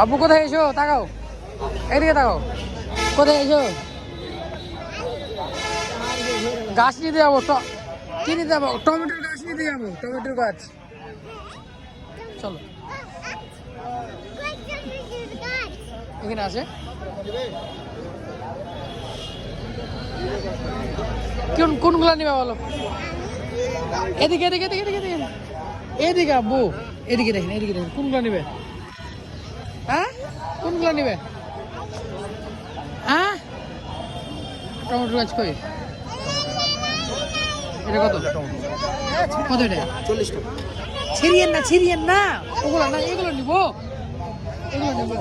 আব্বু কোথায় এসো তাকাও, এদিকে তাকাও, কোথায় এসো? গাছ নিতে যাবো, কি নিতে যাবো? টমেটোর গাছ নিতে যাবো, টমেটোর গাছ। চলো, এখানে আছে। কোনগুলা নিবে বলো? এদিকে এদিকে এদিকে এদিকে এদিকে এদিকে আব্বু, এদিকে দেখেন, এদিকে দেখেন, কোনগুলা নিবে? হ্যাঁ, কোনগুলা নিবে? হ্যাঁ, টমেটোর গাছ কই? এটা কত? কত এটা? 40 টাকা। ছিড়িয়েন না, ওগুলো না, এগুলো নিবো, এগুলো নিবো।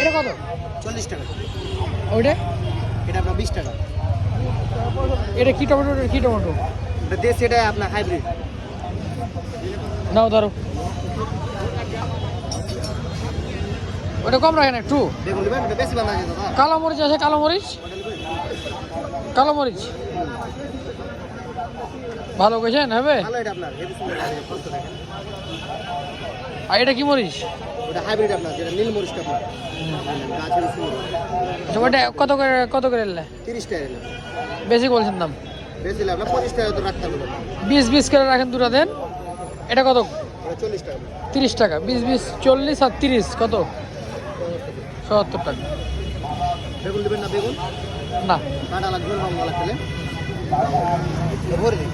এটা কত? 40 টাকা। ওইটা? এটা আপনার 20 টাকা। এটা কি টমেটো? কি টমেটো? এটা দেশি, এটা আপনার হাইব্রিড। নাও ধরো। ওটা কম রাখেন একটু। বেগুন নেবেন? এটা বেশি বানা যায় দাদা। কালো মরিচ আছে, কালো মরিচ, কালো মরিচ ভালো কইছেন হবে? ভালো, এটা আপনার হেভি সুন্দর লাগে, কত দেখেন। আর এটা কি মরিচ? ওটা হাইব্রিড আপনার, যেটা নীল মরিচটা আপনার। গাছ হেভি সুন্দর। আচ্ছা, ওটা কত করে এলে? 30 টাকা এলো। বেশি বলছেন দাম। বেশি লাগবে না, 25 টাকা তো রাখতে হবে। 20 করে রাখেন, দুটা দেন। এটা কত? এটা 40 টাকা। 30 টাকা। 20 40 আর 30 কত? 70 টাকা। বেগুন নেবেন না? বেগুন না, কাটা লাগবে, লম্বা লাগলে ভরে দিন।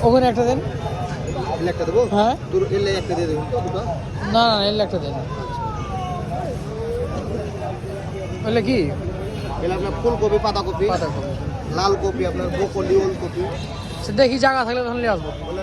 ওখানে একটা দেন। এলে একটা দেবো? হ্যাঁ, এলে একটা দিয়ে দেবেন তো দুটো? না না, এলে একটা দেন। বলে কি? এলে আপনার ফুলকপি, পাতাকপি, পাতাকপি। লাল কপি, আপনার ব্রোকলি, ওলকপি। দেখি জায়গা থাকলে তখন নিয়ে আসবো।